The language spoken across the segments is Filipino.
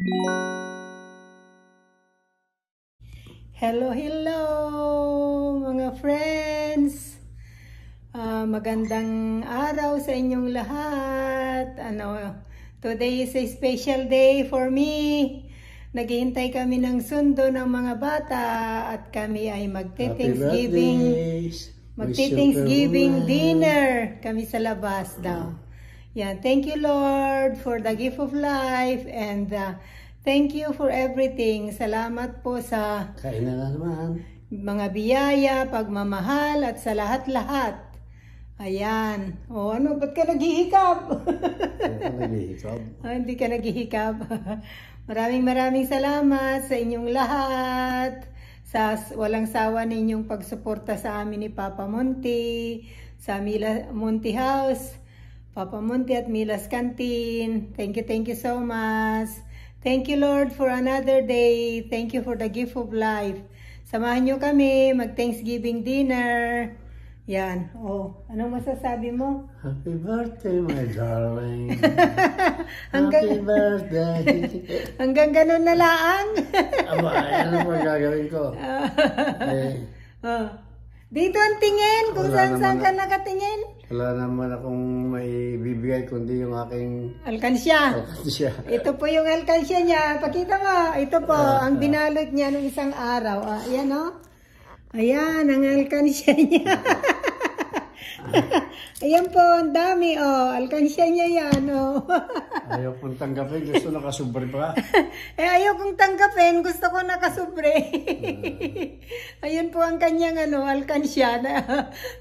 Hello, hello mga friends! Magandang araw sa inyong lahat. Today is a special day for me. Naghihintay kami ng sundo ng mga bata at kami ay magti-Thanksgiving dinner kami sa labas daw. Yeah, thank you Lord for the gift of life and thank you for everything. Salamat po sa kainan na naman. Mga biyaya, pagmamahal at sa lahat-lahat. Ayan. O ano, ba't ka naghihikab? Hindi ka naghihikab. Maraming salamat sa inyong lahat. Sa walang sawa ninyong pagsuporta sa amin ni Papa Monty, sa Monty House, Papa Monty at Mila's Canteen. Thank you so much. Thank you Lord for another day. Thank you for the gift of life. Samahan nyo kami mag-Thanksgiving dinner. Yan. Oh, anong masasabi mo? Happy birthday, my darling. Happy birthday. Hanggang ganun na lang. Aba, ano pa gagawin ko? Dito ang tingin, kung saan ka nakatingin. Wala naman akong may bibigay kundi yung aking alkansya. Ito po yung alkansya niya. Pakita mo. Ito po, ang binalot niya nung isang araw. Ayan o. Ayan, ang alkansya niya. Ayan po, ang dami o. Alkansya niya yan o. Ayaw kong tanggapin, gusto nakasubre pa. Ayaw kong tanggapin, gusto ko nakasubre. Ayun po ang kanyang alkansya na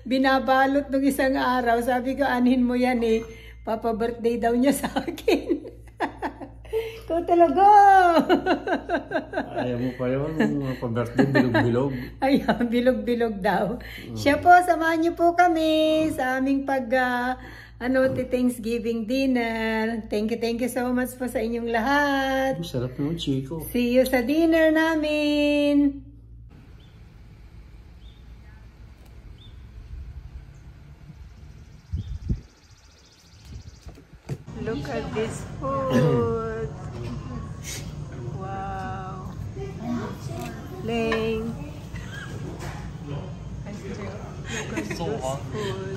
binabalot nung isang araw. Sabi ko, anhin mo yan eh. Papa birthday daw niya sa akin. Ikaw talaga. Ayaw mo pa yun, pa-birthday, bilog-bilog. Ayun, bilog-bilog daw. Siya po, samahan niyo po kami sa aming Thanksgiving dinner. Thank you so much po sa inyong lahat. Sarap naman, Chico. See you sa dinner namin. Look at this food. Wow. Ling. So hungry.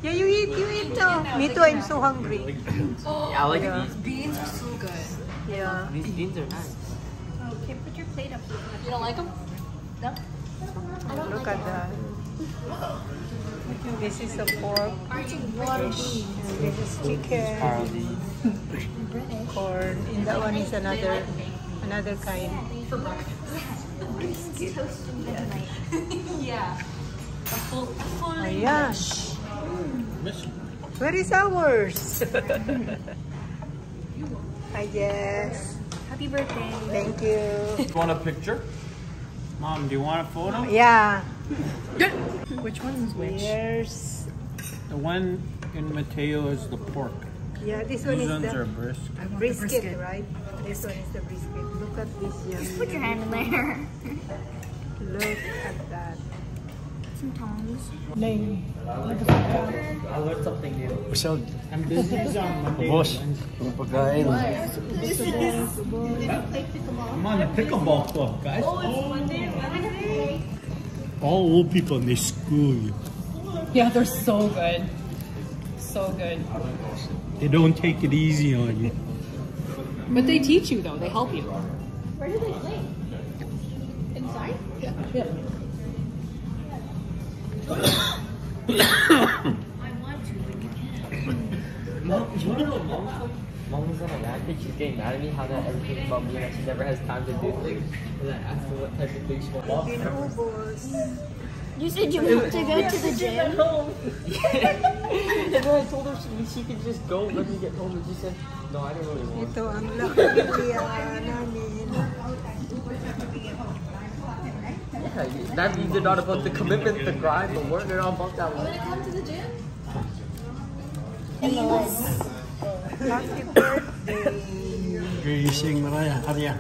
Yeah, you eat too. Me too, I'm so hungry. Yeah, I like these. Beans are so good. Yeah. These beans are nice. Okay, put your plate up. You don't like them? No? Look at that. This is a pork. Fish. And this is chicken. Corn. And that one is another kind. Brisket. Yeah. A full Ayan. Where is ours? I guess. Happy birthday. Thank you. You want a picture? Mom, do you want a photo? Yeah. Which one's which? Here's. The one in Mateo is the pork. Yeah, this one These is ones the are brisket. I want brisket, right? This one is the brisket. Look at this yummy. Put your hand in there. Look at that. Some tongs. Ling. I learned something new. Busog. I'm busy on Monday. Boss, ang pagkain. I'm on the pickleball club, guys. All old people, and they school you. Yeah, they're so good. So good. They don't take it easy on you. But they teach you though, they help you. Where do they play? Inside? Yeah. I want to. Mom, you wanna know Mom was on a rampage. She's getting mad at me how that everything about me and that she never has time to do things. And I asked her what type of things she wants. You said you want to go to the gym? At home. And then I told her she could just go when we get home, and she said, no, I don't really want Ito ang lakilya namin. Yeah, that means they're not about the commitment, the grind, the work. They're not about that one. Want to come to the gym? Happy birthday. Gising, Mariah. Arya.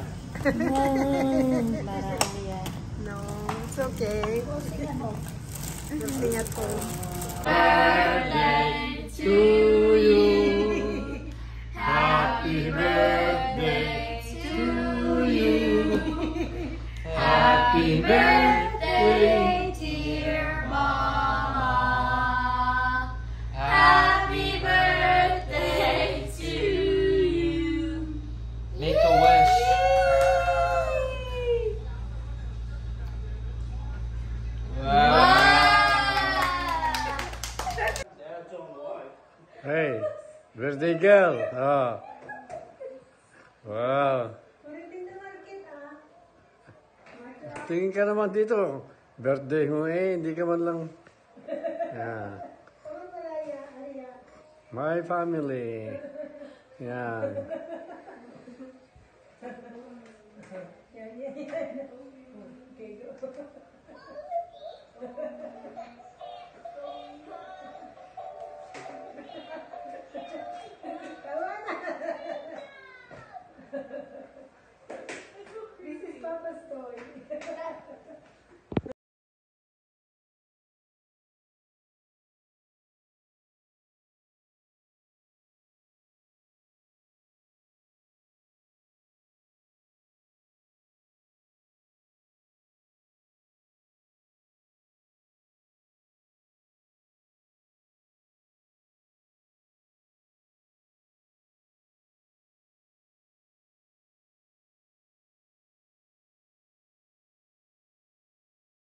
No, it's okay. We'll sing at home. Birthday to you. Happy birthday to Hey, birthday girl. Oh. Wow. Tingin ka naman dito. Birthday mo hindi ka man lang. Yeah. My family. Yeah. Okay, go.